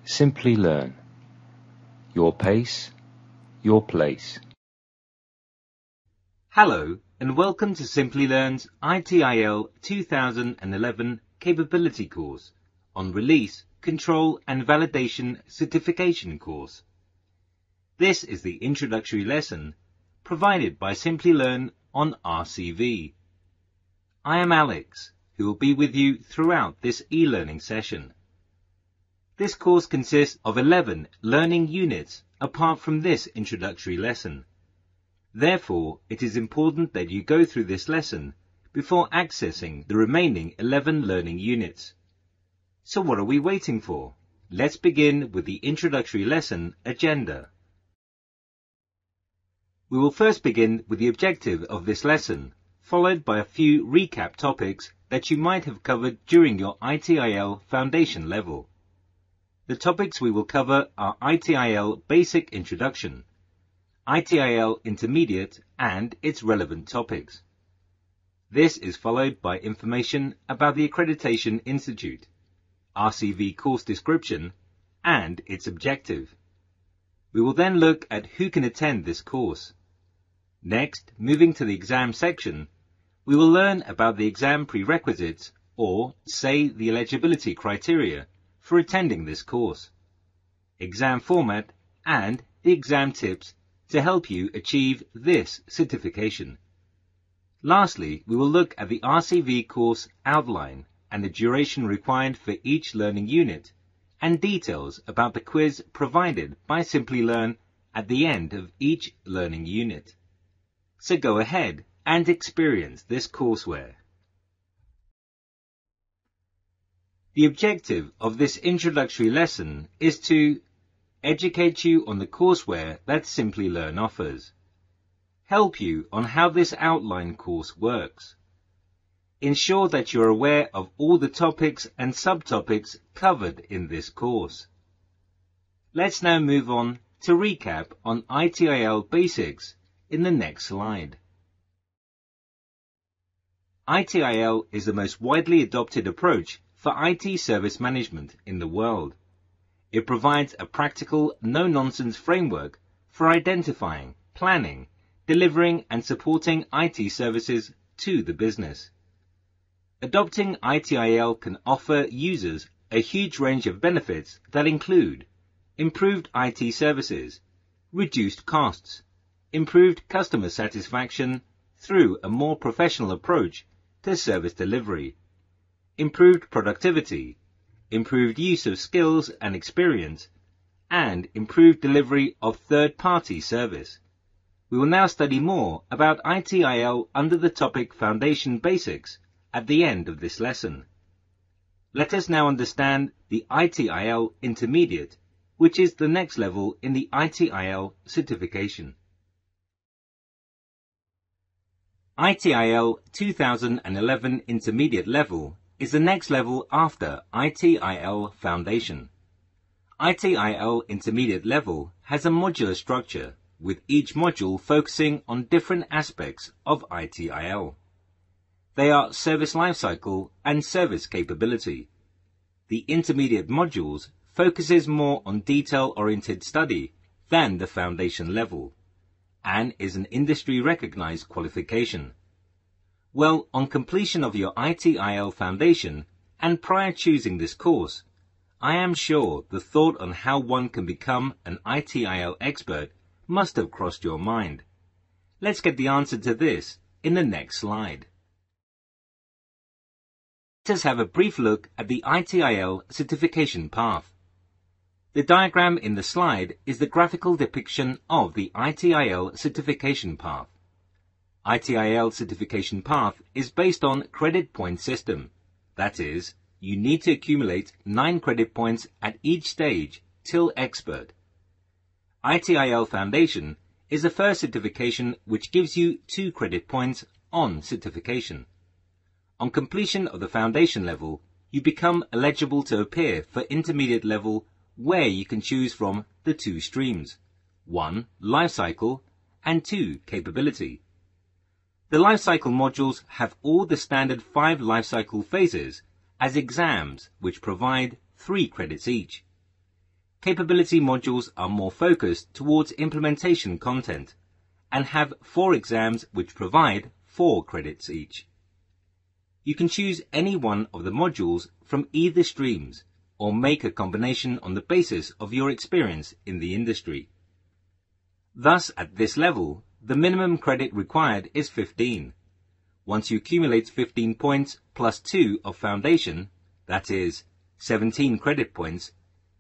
Simplilearn. Your pace, your place. Hello and welcome to Simplilearn's ITIL 2011 Capability course on Release, Control and Validation Certification course. This is the introductory lesson provided by Simplilearn on RCV. I am Alex, who will be with you throughout this e-learning session. This course consists of 11 learning units apart from this introductory lesson. Therefore, it is important that you go through this lesson before accessing the remaining 11 learning units. So what are we waiting for? Let's begin with the introductory lesson agenda. We will first begin with the objective of this lesson, followed by a few recap topics that you might have covered during your ITIL foundation level. The topics we will cover are ITIL Basic Introduction, ITIL Intermediate and its relevant topics. This is followed by information about the Accreditation Institute, RCV course description, and its objective. We will then look at who can attend this course. Next, moving to the exam section, we will learn about the exam prerequisites, or say the eligibility criteria, for attending this course, exam format, and the exam tips to help you achieve this certification. Lastly, we will look at the RCV course outline and the duration required for each learning unit, and details about the quiz provided by Simplilearn at the end of each learning unit. So go ahead and experience this courseware. The objective of this introductory lesson is to educate you on the courseware that Simplilearn offers, help you on how this outline course works, ensure that you're aware of all the topics and subtopics covered in this course. Let's now move on to recap on ITIL basics in the next slide. ITIL is the most widely adopted approach for IT service management in the world. It provides a practical, no-nonsense framework for identifying, planning, delivering and supporting IT services to the business. Adopting ITIL can offer users a huge range of benefits that include improved IT services, reduced costs, improved customer satisfaction through a more professional approach to service delivery, improved productivity, improved use of skills and experience, and improved delivery of third-party service. We will now study more about ITIL under the topic Foundation Basics at the end of this lesson. Let us now understand the ITIL Intermediate, which is the next level in the ITIL certification. ITIL 2011 Intermediate level is the next level after ITIL Foundation. ITIL Intermediate level has a modular structure, with each module focusing on different aspects of ITIL. They are Service Lifecycle and Service Capability. The intermediate modules focuses more on detail-oriented study than the foundation level, and is an industry-recognized qualification. Well, on completion of your ITIL Foundation, and prior choosing this course, I am sure the thought on how one can become an ITIL expert must have crossed your mind. Let's get the answer to this in the next slide. Let us have a brief look at the ITIL certification path. The diagram in the slide is the graphical depiction of the ITIL certification path. ITIL certification path is based on credit point system. That is, you need to accumulate 9 credit points at each stage till expert. ITIL Foundation is the first certification which gives you 2 credit points on certification. On completion of the foundation level, you become eligible to appear for intermediate level, where you can choose from the 2 streams, 1. Lifecycle and 2. Capability. The lifecycle modules have all the standard 5 lifecycle phases as exams which provide 3 credits each. capability modules are more focused towards implementation content and have 4 exams which provide 4 credits each. You can choose any one of the modules from either streams or make a combination on the basis of your experience in the industry. Thus, at this level, the minimum credit required is 15. Once you accumulate 15 points plus 2 of foundation, that is, 17 credit points,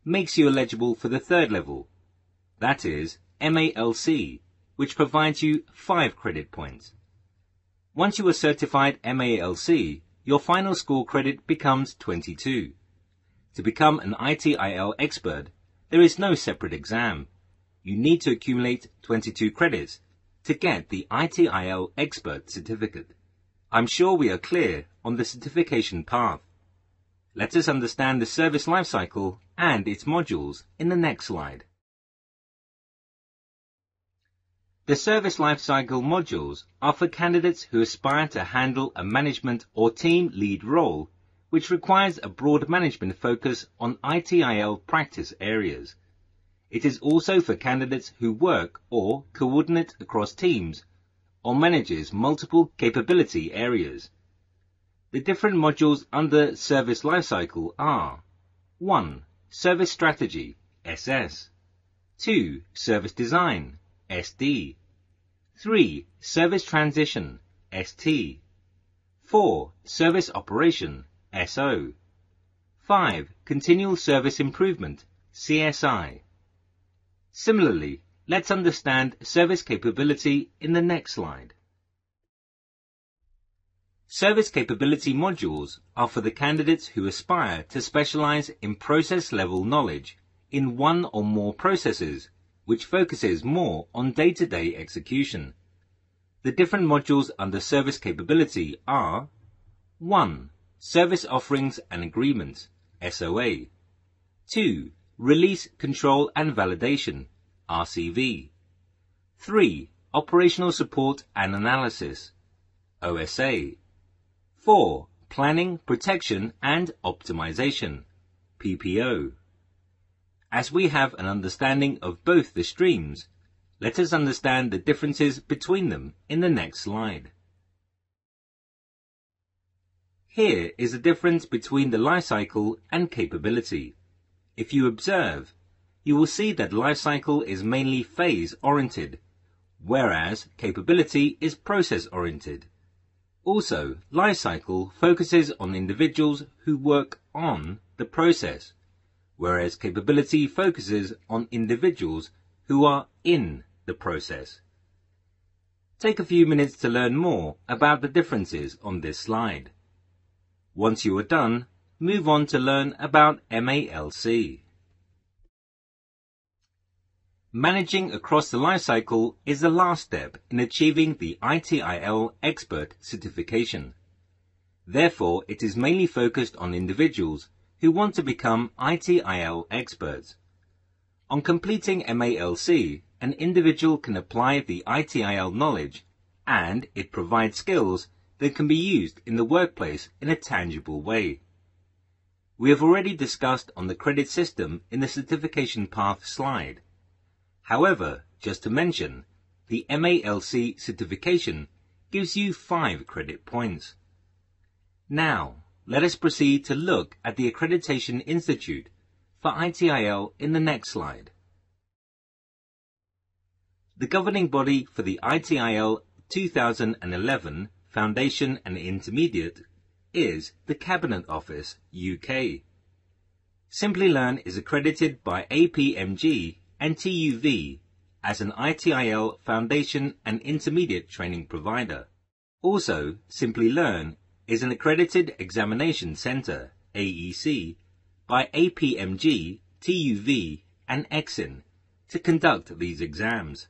makes you eligible for the third level, that is, MALC, which provides you 5 credit points. Once you are certified MALC, your final score credit becomes 22. To become an ITIL expert, there is no separate exam. You need to accumulate 22 credits to get the ITIL Expert Certificate. I'm sure we are clear on the certification path. Let us understand the service lifecycle and its modules in the next slide. The service lifecycle modules are for candidates who aspire to handle a management or team lead role, which requires a broad management focus on ITIL practice areas. It is also for candidates who work or coordinate across teams or manages multiple capability areas. The different modules under Service Lifecycle are 1. Service Strategy, SS 2. Service Design, SD 3. Service Transition, ST 4. Service Operation, SO 5. Continual Service Improvement, CSI. Similarly, let's understand service capability in the next slide. Service capability modules are for the candidates who aspire to specialize in process-level knowledge in one or more processes, which focuses more on day-to-day execution. The different modules under service capability are 1. Service Offerings and Agreements, SOA 2. Release, Control and Validation, RCV 3. Operational Support and Analysis, OSA 4. Planning, Protection and Optimization, PPO. As we have an understanding of both the streams, let us understand the differences between them in the next slide. Here is the difference between the lifecycle and capability. If you observe, you will see that lifecycle is mainly phase-oriented, whereas capability is process-oriented. Also, lifecycle focuses on individuals who work on the process, whereas capability focuses on individuals who are in the process. Take a few minutes to learn more about the differences on this slide. Once you are done, move on to learn about MALC. Managing across the lifecycle is the last step in achieving the ITIL Expert Certification. Therefore, it is mainly focused on individuals who want to become ITIL experts. On completing MALC, an individual can apply the ITIL knowledge, and it provides skills that can be used in the workplace in a tangible way. We have already discussed on the credit system in the certification path slide. However, just to mention, the MALC certification gives you 5 credit points. Now, let us proceed to look at the Accreditation Institute for ITIL in the next slide. The governing body for the ITIL 2011 Foundation and Intermediate is the Cabinet Office, UK. Simplilearn is accredited by APMG and TUV as an ITIL Foundation and Intermediate training provider. Also, Simplilearn is an accredited examination center, AEC, by APMG, TUV and EXIN to conduct these exams.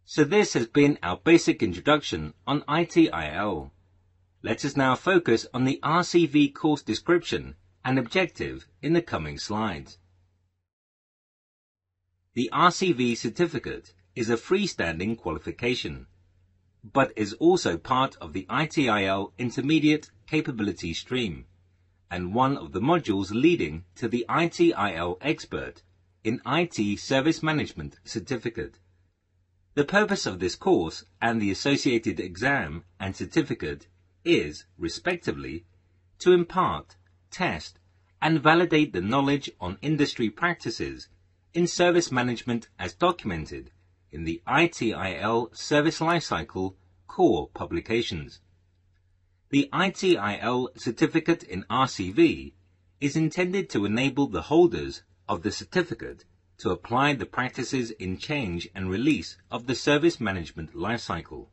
So this has been our basic introduction on ITIL. Let us now focus on the RCV course description and objective in the coming slides. The RCV Certificate is a freestanding qualification, but is also part of the ITIL Intermediate Capability stream, and one of the modules leading to the ITIL Expert in IT Service Management Certificate. The purpose of this course and the associated exam and certificate is, respectively, to impart, test, and validate the knowledge on industry practices in service management as documented in the ITIL Service Lifecycle core publications. The ITIL Certificate in RCV is intended to enable the holders of the certificate to apply the practices in change and release of the service management lifecycle.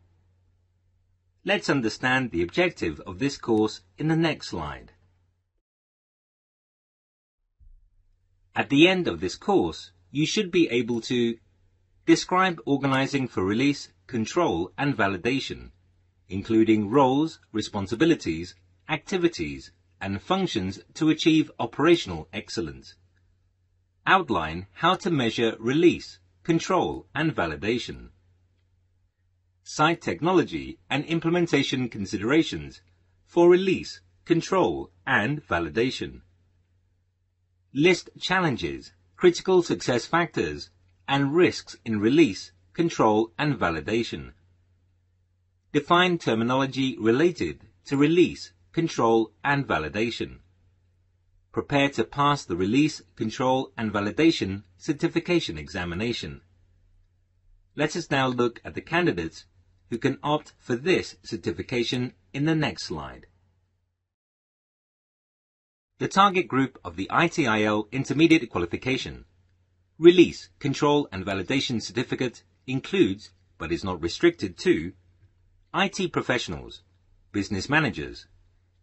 Let's understand the objective of this course in the next slide. At the end of this course, you should be able to describe organizing for release, control, and validation, including roles, responsibilities, activities, and functions to achieve operational excellence. Outline how to measure release, control, and validation. Cite technology and implementation considerations for release, control, and validation. List challenges, critical success factors, and risks in release, control, and validation. Define terminology related to release, control, and validation. Prepare to pass the Release, Control, and Validation Certification examination. Let us now look at the candidates who can opt for this certification in the next slide. The target group of the ITIL Intermediate Qualification Release, Control, and Validation Certificate includes, but is not restricted to, IT professionals, business managers,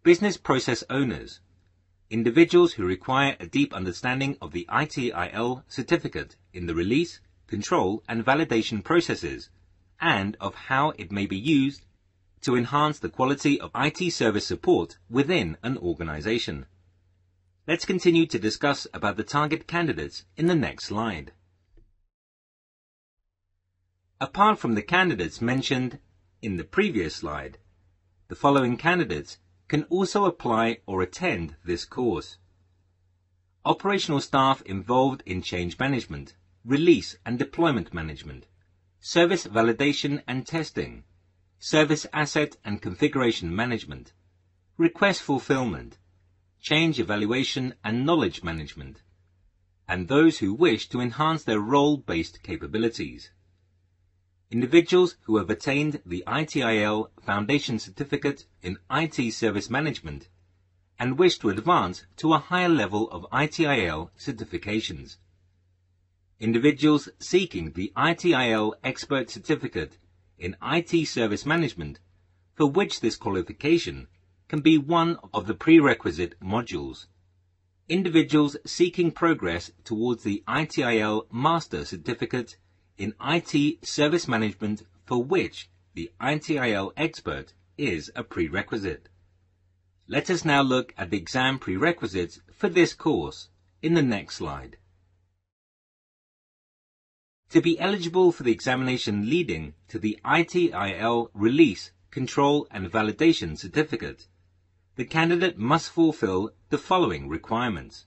business process owners, individuals who require a deep understanding of the ITIL certificate in the release, control, and validation processes, and of how it may be used to enhance the quality of IT service support within an organization. Let's continue to discuss about the target candidates in the next slide. Apart from the candidates mentioned in the previous slide, the following candidates can also apply or attend this course. Operational staff involved in change management, release and deployment management, service validation and testing, service asset and configuration management, request fulfillment, change evaluation and knowledge management, and those who wish to enhance their role-based capabilities. Individuals who have attained the ITIL Foundation Certificate in IT Service Management and wish to advance to a higher level of ITIL certifications. Individuals seeking the ITIL Expert Certificate in IT Service Management, for which this qualification can be one of the prerequisite modules. Individuals seeking progress towards the ITIL Master Certificate in IT Service Management, for which the ITIL Expert is a prerequisite. Let us now look at the exam prerequisites for this course in the next slide. To be eligible for the examination leading to the ITIL Release, Control and Validation Certificate, the candidate must fulfill the following requirements.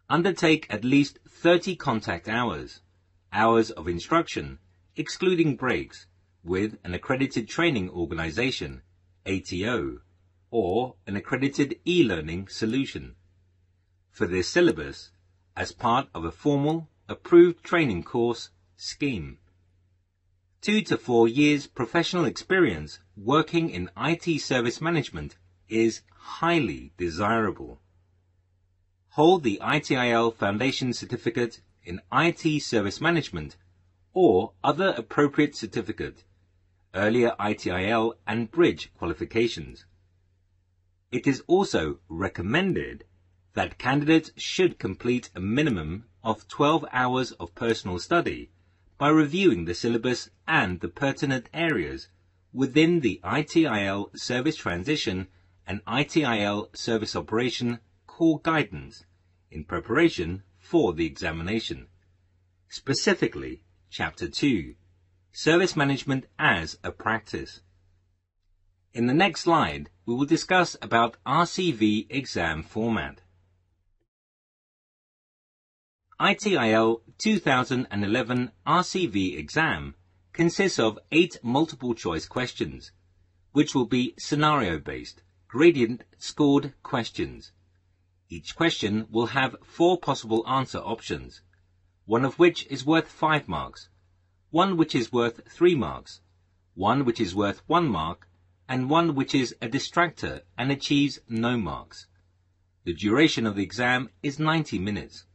Undertake at least 30 contact hours, hours of instruction, excluding breaks, with an accredited training organization, ATO, or an accredited e-learning solution. For this syllabus, as part of a formal, approved training course scheme. 2 to 4 years professional experience working in IT service management is highly desirable. Hold the ITIL Foundation Certificate in IT Service Management or other appropriate certificate, earlier ITIL and bridge qualifications. It is also recommended that candidates should complete a minimum of 12 hours of personal study by reviewing the syllabus and the pertinent areas within the ITIL Service Transition and ITIL Service Operation core guidance in preparation for the examination. Specifically, Chapter 2, Service Management as a Practice. In the next slide, we will discuss about RCV exam format. ITIL 2011 RCV exam consists of 8 multiple-choice questions, which will be scenario-based, gradient-scored questions. Each question will have 4 possible answer options, one of which is worth 5 marks, one which is worth 3 marks, one which is worth 1 mark, and one which is a distractor and achieves no marks. The duration of the exam is 90 minutes.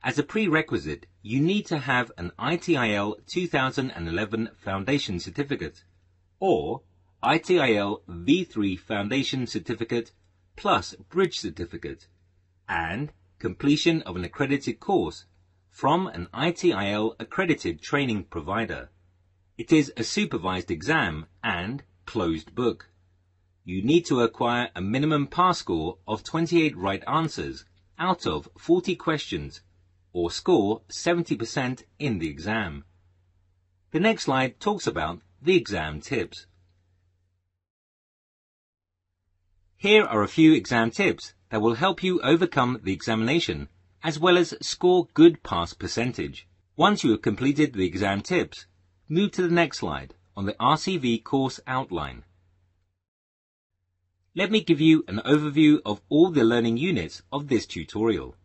As a prerequisite, you need to have an ITIL 2011 Foundation Certificate or ITIL V3 Foundation Certificate plus Bridge Certificate and completion of an accredited course from an ITIL accredited training provider. It is a supervised exam and closed book. You need to acquire a minimum pass score of 28 right answers out of 40 questions or score 70% in the exam. The next slide talks about the exam tips. Here are a few exam tips that will help you overcome the examination as well as score good pass percentage. Once you have completed the exam tips, move to the next slide on the RCV course outline. Let me give you an overview of all the learning units of this tutorial.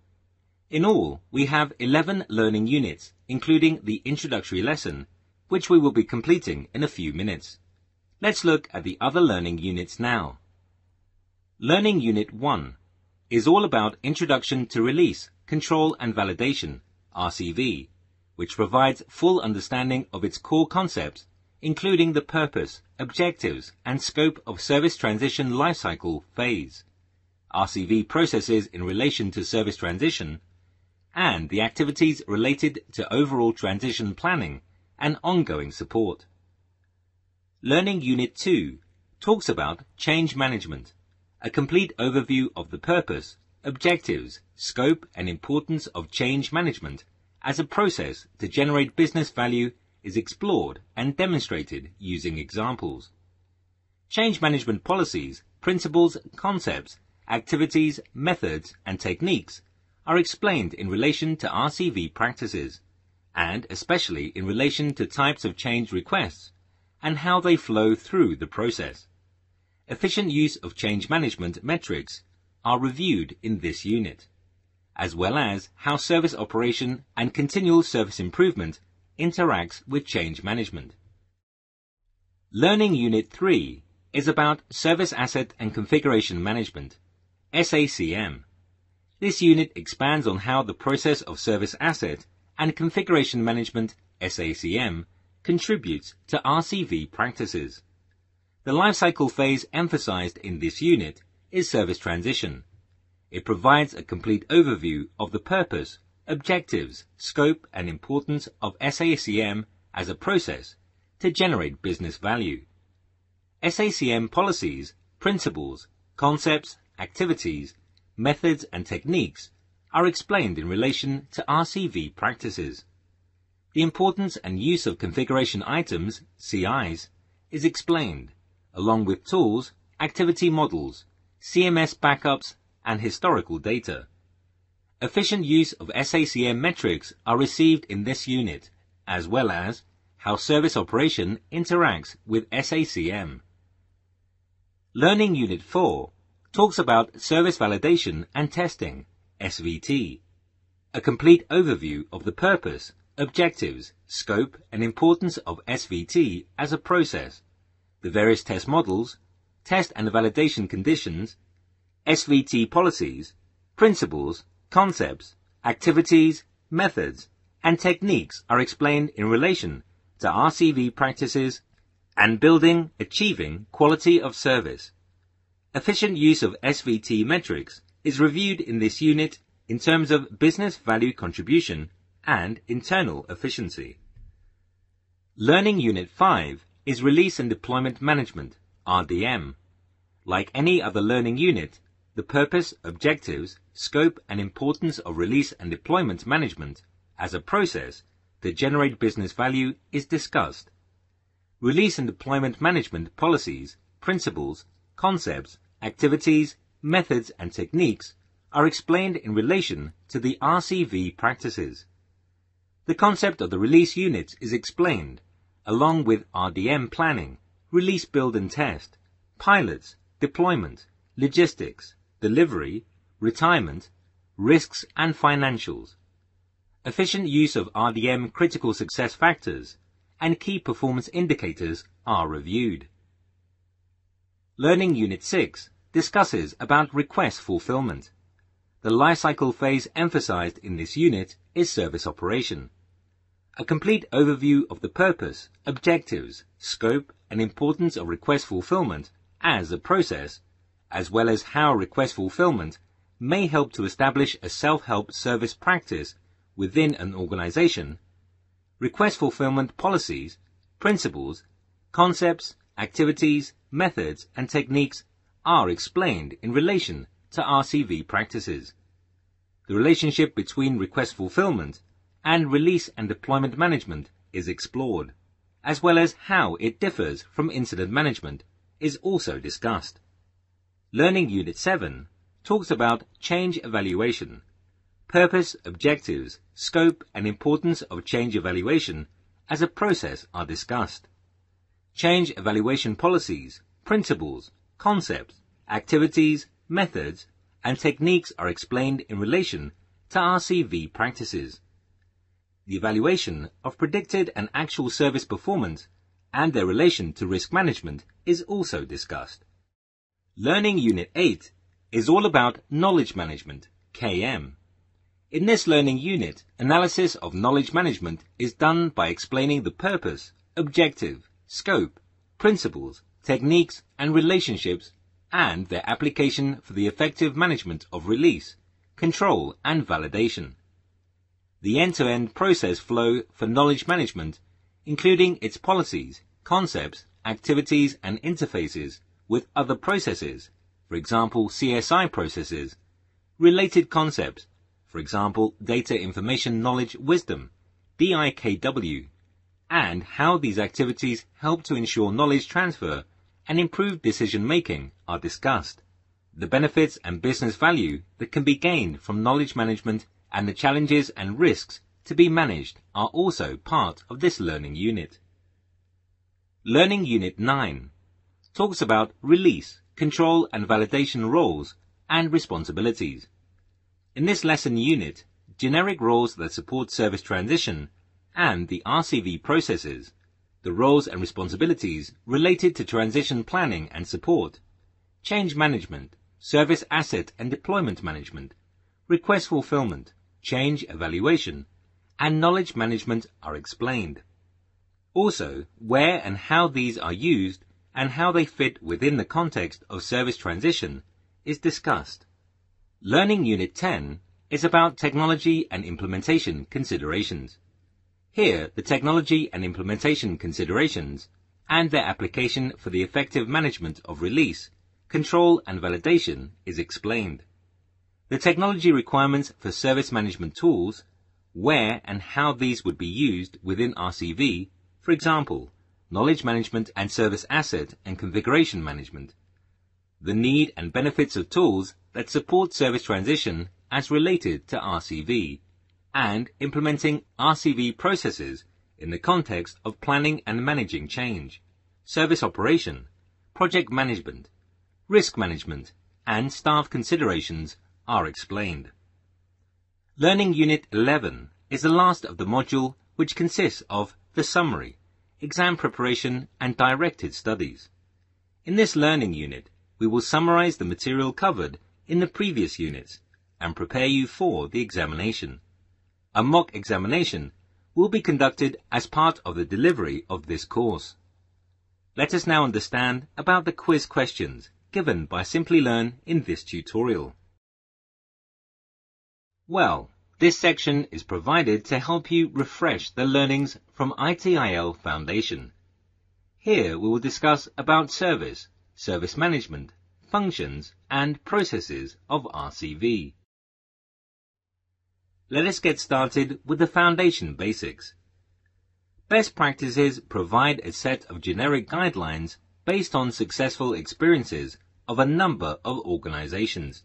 In all, we have 11 learning units, including the introductory lesson, which we will be completing in a few minutes. Let's look at the other learning units now. Learning Unit 1 is all about Introduction to Release, Control and Validation, RCV, which provides full understanding of its core concepts, including the purpose, objectives, and scope of Service Transition Lifecycle phase, RCV processes in relation to service transition, and the activities related to overall transition planning and ongoing support. Learning Unit 2 talks about change management, a complete overview of the purpose, objectives, scope, and importance of change management as a process to generate business value is explored and demonstrated using examples. Change management policies, principles, concepts, activities, methods, and techniques are explained in relation to RCV practices, and especially in relation to types of change requests and how they flow through the process. Efficient use of change management metrics are reviewed in this unit, as well as how service operation and continual service improvement interacts with change management. Learning Unit 3 is about Service Asset and Configuration Management, SACM. This unit expands on how the process of Service Asset and Configuration Management, SACM, contributes to RCV practices. The lifecycle phase emphasized in this unit is service transition. It provides a complete overview of the purpose, objectives, scope, and importance of SACM as a process to generate business value. SACM policies, principles, concepts, activities, methods, and techniques are explained in relation to RCV practices. The importance and use of configuration items, CIs, is explained, along with tools, activity models, CMS backups, and historical data. Efficient use of SACM metrics are received in this unit, as well as how service operation interacts with SACM. Learning Unit 4 talks about Service Validation and Testing, SVT, a complete overview of the purpose, objectives, scope, and importance of SVT as a process, the various test models, test and validation conditions, SVT policies, principles, concepts, activities, methods, and techniques are explained in relation to RCV practices and building, achieving quality of service. Efficient use of SVT metrics is reviewed in this unit in terms of business value contribution and internal efficiency. Learning Unit 5 is Release and Deployment Management, RDM. Like any other learning unit, the purpose, objectives, scope, and importance of release and deployment management as a process to generate business value is discussed. Release and deployment management policies, principles, concepts, activities, methods, and techniques are explained in relation to the RCV practices. The concept of the release unit is explained, along with RDM planning, release build and test, pilots, deployment, logistics, delivery, retirement, risks and financials. Efficient use of RDM critical success factors and key performance indicators are reviewed. Learning Unit 6 discusses about request fulfillment. The lifecycle phase emphasized in this unit is service operation. A complete overview of the purpose, objectives, scope, and importance of request fulfillment as a process, as well as how request fulfillment may help to establish a self-help service practice within an organization. Request fulfillment policies, principles, concepts, activities, methods, and techniques are explained in relation to RCV practices. The relationship between request fulfillment and release and deployment management is explored, as well as how it differs from incident management is also discussed. Learning Unit 7 talks about change evaluation. Purpose, objectives, scope, and importance of change evaluation as a process are discussed. Change evaluation policies, principles, concepts, activities, methods, and techniques are explained in relation to RCV practices. The evaluation of predicted and actual service performance and their relation to risk management is also discussed. Learning Unit 8 is all about knowledge management, KM. In this learning unit, analysis of knowledge management is done by explaining the purpose, objective, scope, principles, techniques, and relationships, and their application for the effective management of release, control, and validation. The end-to-end process flow for knowledge management, including its policies, concepts, activities, and interfaces with other processes, for example CSI processes, related concepts, for example data information knowledge wisdom, DIKW, and how these activities help to ensure knowledge transfer and improve decision-making are discussed. The benefits and business value that can be gained from knowledge management and the challenges and risks to be managed are also part of this learning unit. Learning Unit 9 talks about release, control and validation roles and responsibilities. In this lesson unit, generic roles that support service transition and the RCV processes, the roles and responsibilities related to transition planning and support, change management, service asset and deployment management, request fulfillment, change evaluation, and knowledge management are explained. Also, where and how these are used and how they fit within the context of service transition is discussed. Learning Unit 10 is about technology and implementation considerations. Here, the technology and implementation considerations and their application for the effective management of release, control, and validation is explained. The technology requirements for service management tools, where and how these would be used within RCV, for example, knowledge management and service asset and configuration management. The need and benefits of tools that support service transition as related to RCV, and implementing RCV processes in the context of planning and managing change, service operation, project management, risk management, and staff considerations are explained. Learning Unit 11 is the last of the module, which consists of the summary, exam preparation, and directed studies. In this learning unit, we will summarize the material covered in the previous units and prepare you for the examination. A mock examination will be conducted as part of the delivery of this course. Let us now understand about the quiz questions given by Simplilearn in this tutorial. Well, this section is provided to help you refresh the learnings from ITIL Foundation. Here we will discuss about service, service management, functions, and processes of RCV. Let us get started with the foundation basics. Best practices provide a set of generic guidelines based on successful experiences of a number of organizations.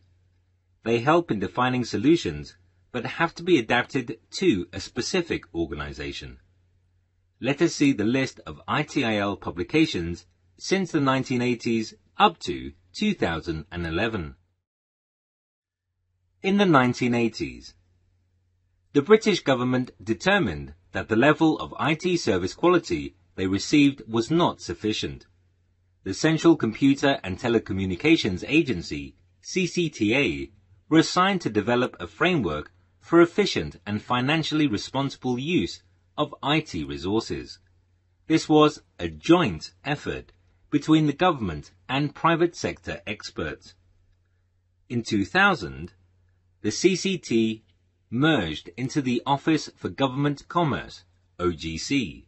They help in defining solutions, but have to be adapted to a specific organization. Let us see the list of ITIL publications since the 1980s up to 2011. In the 1980s, the British government determined that the level of IT service quality they received was not sufficient. The Central Computer and Telecommunications Agency, CCTA, were assigned to develop a framework for efficient and financially responsible use of IT resources. This was a joint effort between the government and private sector experts. In 2000, the CCT merged into the Office for Government Commerce, OGC.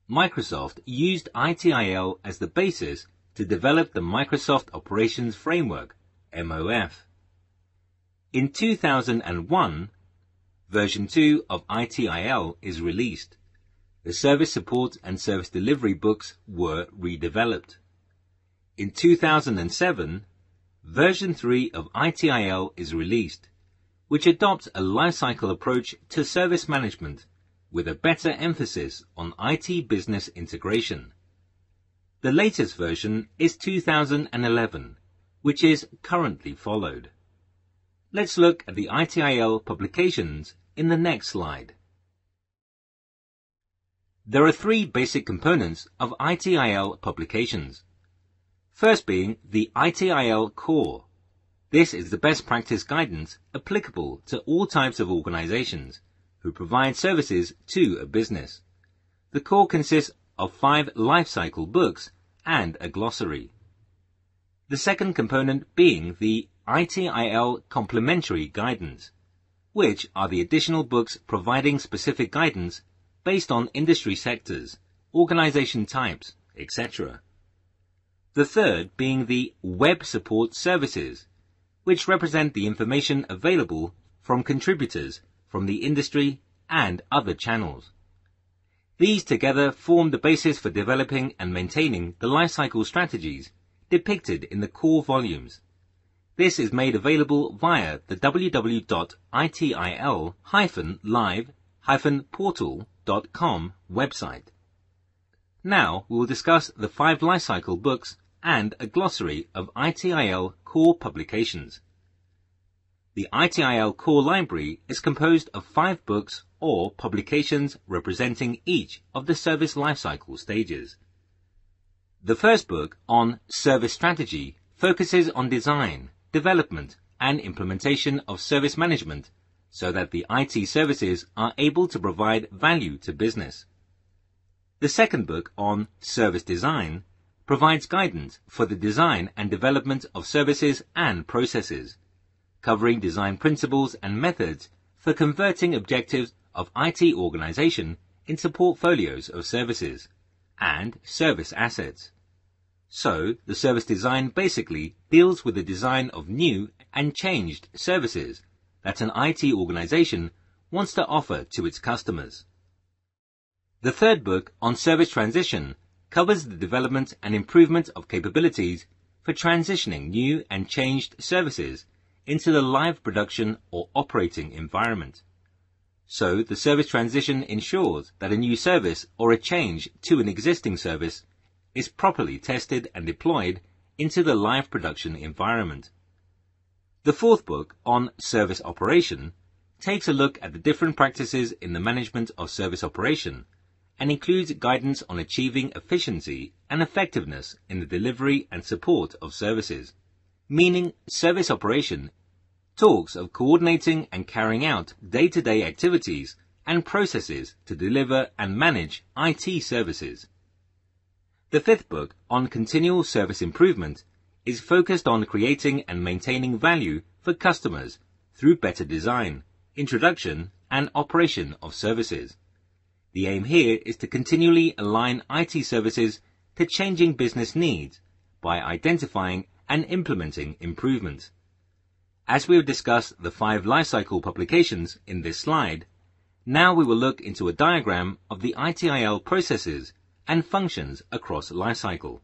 Microsoft used ITIL as the basis to develop the Microsoft Operations Framework, MOF. In 2001, version 2 of ITIL is released. The service support and service delivery books were redeveloped. In 2007, version 3 of ITIL is released, which adopts a lifecycle approach to service management with a better emphasis on IT business integration. The latest version is 2011, which is currently followed. Let's look at the ITIL publications in the next slide. There are three basic components of ITIL publications. First being the ITIL Core. This is the best practice guidance applicable to all types of organizations who provide services to a business. The core consists of 5 lifecycle books and a glossary. The second component being the ITIL Complementary Guidance, which are the additional books providing specific guidance based on industry sectors, organization types, etc. The third being the Web Support Services, which represent the information available from contributors from the industry and other channels. These together form the basis for developing and maintaining the lifecycle strategies depicted in the core volumes. This is made available via the www.itil-live-portal.com website. Now we will discuss the 5 lifecycle books and a glossary of ITIL core publications. The ITIL core library is composed of 5 books or publications representing each of the service lifecycle stages. The first book on service strategy focuses on design, development, and implementation of service management so that the IT services are able to provide value to business. The second book on service design provides guidance for the design and development of services and processes, covering design principles and methods for converting objectives of IT organization into portfolios of services and service assets. So, the service design basically deals with the design of new and changed services that an IT organization wants to offer to its customers. The third book on service transition covers the development and improvement of capabilities for transitioning new and changed services into the live production or operating environment. So, the service transition ensures that a new service or a change to an existing service is properly tested and deployed into the live production environment. The fourth book on service operation takes a look at the different practices in the management of service operation and includes guidance on achieving efficiency and effectiveness in the delivery and support of services. Meaning, service operation talks of coordinating and carrying out day-to-day activities and processes to deliver and manage IT services. The fifth book on continual service improvement is focused on creating and maintaining value for customers through better design, introduction, and operation of services. The aim here is to continually align IT services to changing business needs by identifying and implementing improvements. As we have discussed the 5 lifecycle publications in this slide, now we will look into a diagram of the ITIL processes and functions across lifecycle.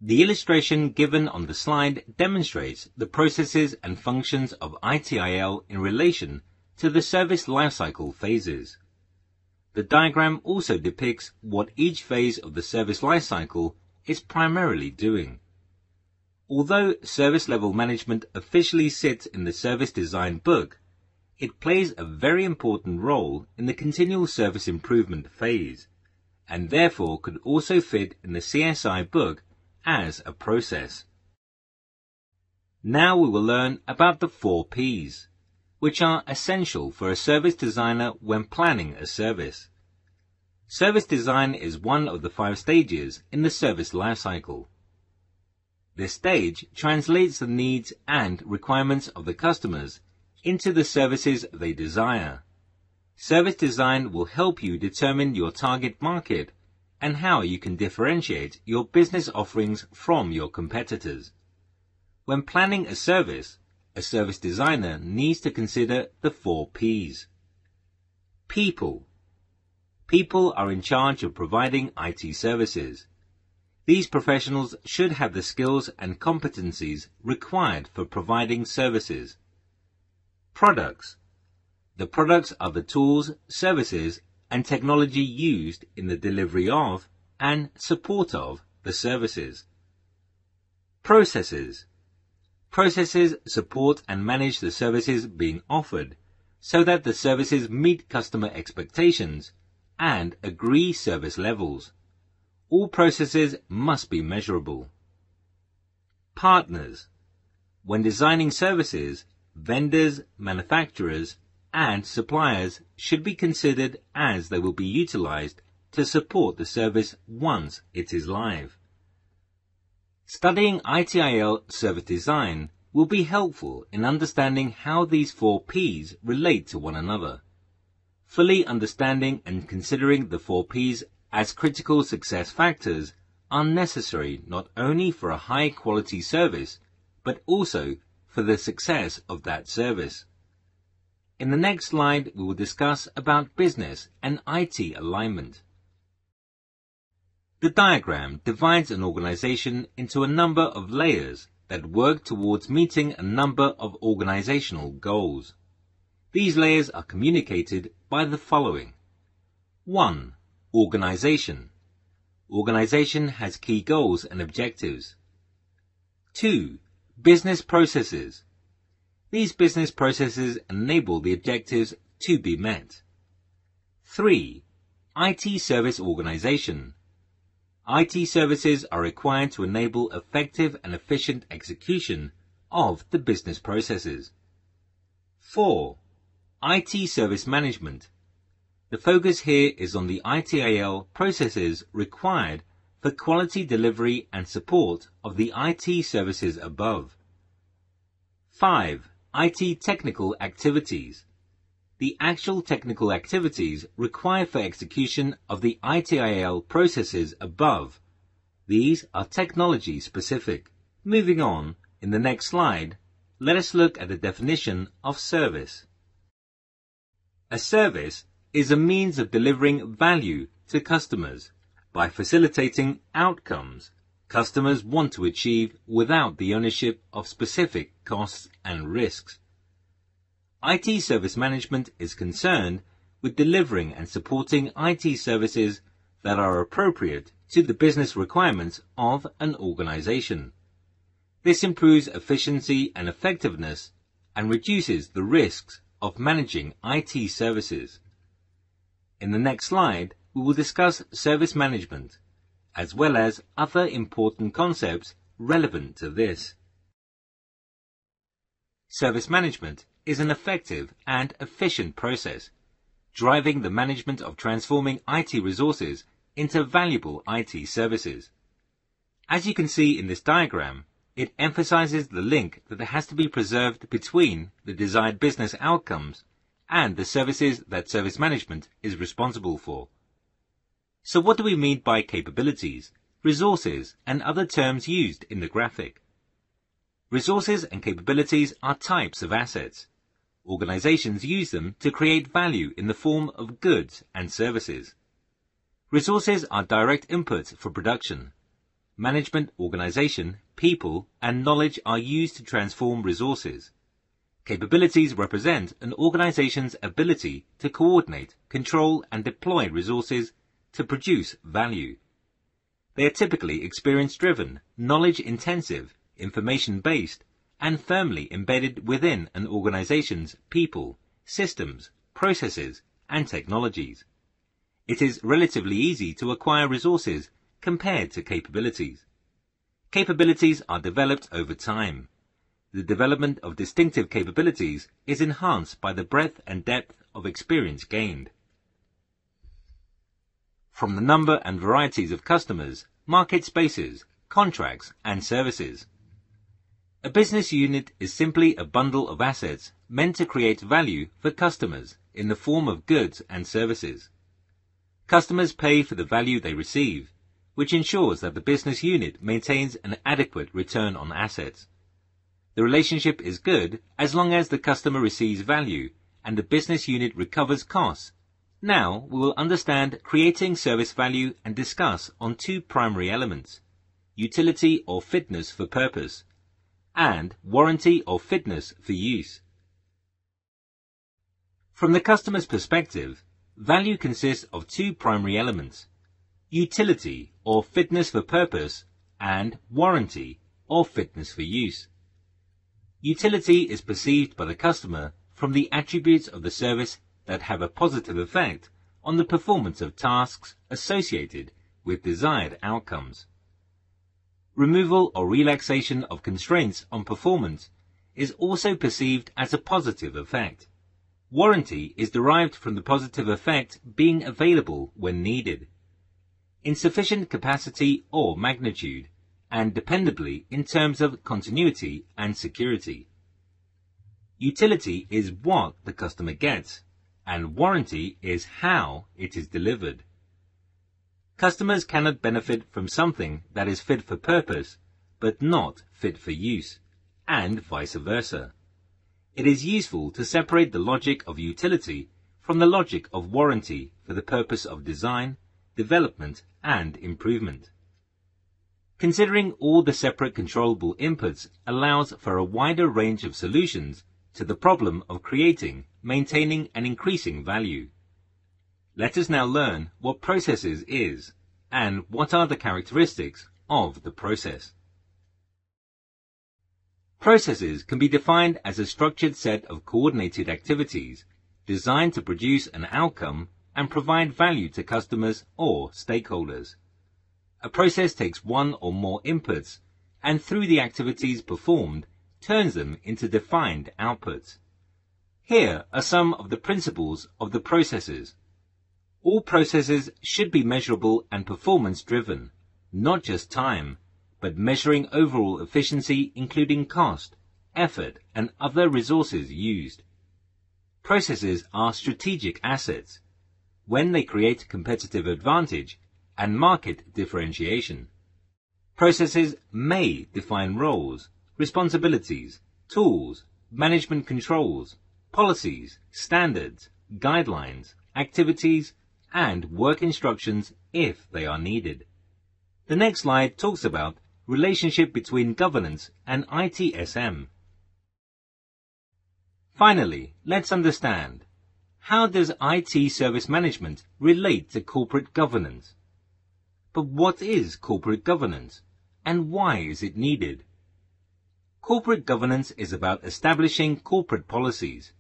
The illustration given on the slide demonstrates the processes and functions of ITIL in relation to the service lifecycle phases. The diagram also depicts what each phase of the service lifecycle is primarily doing. Although service level management officially sits in the service design book, it plays a very important role in the continual service improvement phase, and therefore could also fit in the CSI book as a process. Now we will learn about the 4 Ps, which are essential for a service designer when planning a service. Service design is one of the 5 stages in the service lifecycle. This stage translates the needs and requirements of the customers into the services they desire. Service design will help you determine your target market and how you can differentiate your business offerings from your competitors. When planning a service designer needs to consider the 4 Ps. People. People are in charge of providing IT services. These professionals should have the skills and competencies required for providing services. Products. The products are the tools, services, and technology used in the delivery of and support of the services. Processes. Processes support and manage the services being offered so that the services meet customer expectations and agree service levels. All processes must be measurable. Partners. When designing services, vendors, manufacturers, and suppliers should be considered as they will be utilized to support the service once it is live. Studying ITIL service design will be helpful in understanding how these 4 Ps relate to one another. Fully understanding and considering the 4 Ps as critical success factors are necessary not only for a high-quality service, but also for the success of that service. In the next slide, we will discuss about business and IT alignment. The diagram divides an organization into a number of layers that work towards meeting a number of organizational goals. These layers are communicated by the following. 1. Organization. Organization has key goals and objectives. 2. Business processes. These business processes enable the objectives to be met. 3. IT service organization. IT services are required to enable effective and efficient execution of the business processes. 4. IT service management. The focus here is on the ITIL processes required for quality delivery and support of the IT services above. 5. IT technical activities. The actual technical activities required for execution of the ITIL processes above. These are technology specific. Moving on, in the next slide, let us look at the definition of service. A service is a means of delivering value to customers by facilitating outcomes customers want to achieve without the ownership of specific costs and risks. IT service management is concerned with delivering and supporting IT services that are appropriate to the business requirements of an organization. This improves efficiency and effectiveness and reduces the risks of managing IT services. In the next slide, we will discuss service management, as well as other important concepts relevant to this. Service management is an effective and efficient process, driving the management of transforming IT resources into valuable IT services. As you can see in this diagram, it emphasizes the link that has to be preserved between the desired business outcomes and the services that service management is responsible for. So what do we mean by capabilities, resources, and other terms used in the graphic? Resources and capabilities are types of assets. Organizations use them to create value in the form of goods and services. Resources are direct inputs for production. management, organization, people, and knowledge are used to transform resources. Capabilities represent an organization's ability to coordinate, control, and deploy resources to produce value. They are typically experience-driven, knowledge-intensive, information-based, and firmly embedded within an organization's people, systems, processes, and technologies. It is relatively easy to acquire resources compared to capabilities. Capabilities are developed over time. The development of distinctive capabilities is enhanced by the breadth and depth of experience gained. From the number and varieties of customers, market spaces, contracts, and services. A business unit is simply a bundle of assets meant to create value for customers in the form of goods and services. Customers pay for the value they receive, which ensures that the business unit maintains an adequate return on assets. The relationship is good as long as the customer receives value and the business unit recovers costs. Now we will understand creating service value and discuss on two primary elements: utility or fitness for purpose, and warranty or fitness for use. From the customer's perspective, value consists of two primary elements: utility or fitness for purpose and warranty or fitness for use. Utility is perceived by the customer from the attributes of the service that have a positive effect on the performance of tasks associated with desired outcomes. Removal or relaxation of constraints on performance is also perceived as a positive effect. Warranty is derived from the positive effect being available when needed, in sufficient capacity or magnitude, and dependably in terms of continuity and security. Utility is what the customer gets, and warranty is how it is delivered. Customers cannot benefit from something that is fit for purpose, but not fit for use, and vice versa. It is useful to separate the logic of utility from the logic of warranty for the purpose of design, development, and improvement. Considering all the separate controllable inputs allows for a wider range of solutions to the problem of creating, maintaining, and increasing value. Let us now learn what processes is and what are the characteristics of the process. Processes can be defined as a structured set of coordinated activities designed to produce an outcome and provide value to customers or stakeholders. A process takes one or more inputs and through the activities performed turns them into defined outputs. Here are some of the principles of the processes. All processes should be measurable and performance-driven, not just time, but measuring overall efficiency including cost, effort, and other resources used. Processes are strategic assets when they create competitive advantage and market differentiation. Processes may define roles, responsibilities, tools, management controls, policies, standards, guidelines, activities, and work instructions if they are needed. The next slide talks about relationship between governance and ITSM. Finally, let's understand, how does IT service management relate to corporate governance? But what is corporate governance, and why is it needed? Corporate governance is about establishing corporate policies,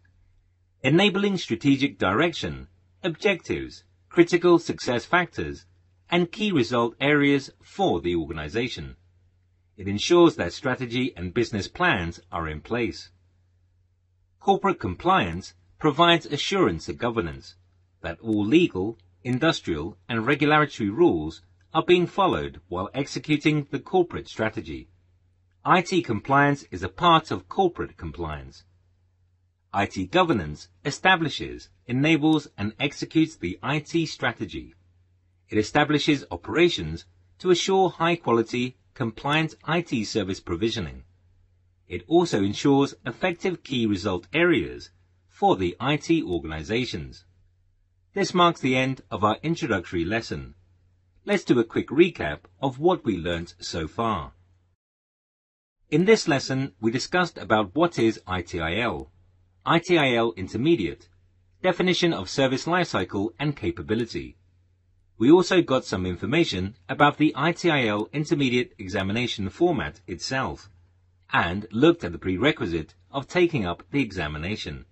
enabling strategic direction, objectives, critical success factors, and key result areas for the organization. It ensures that strategy and business plans are in place. Corporate compliance provides assurance to governance that all legal, industrial, and regulatory rules are being followed while executing the corporate strategy. IT compliance is a part of corporate compliance. IT governance establishes, enables, and executes the IT strategy. It establishes operations to assure high-quality, compliant IT service provisioning. It also ensures effective key result areas for the IT organizations. This marks the end of our introductory lesson. let's do a quick recap of what we learnt so far. In this lesson, we discussed about what is ITIL, ITIL Intermediate, definition of Service Lifecycle and Capability. We also got some information about the ITIL Intermediate examination format itself, and looked at the prerequisite of taking up the examination.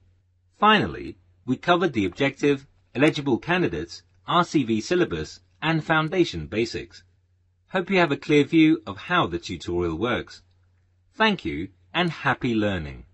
Finally, we covered the objective, eligible candidates, RCV syllabus, and foundation basics. Hope you have a clear view of how the tutorial works. Thank you and happy learning.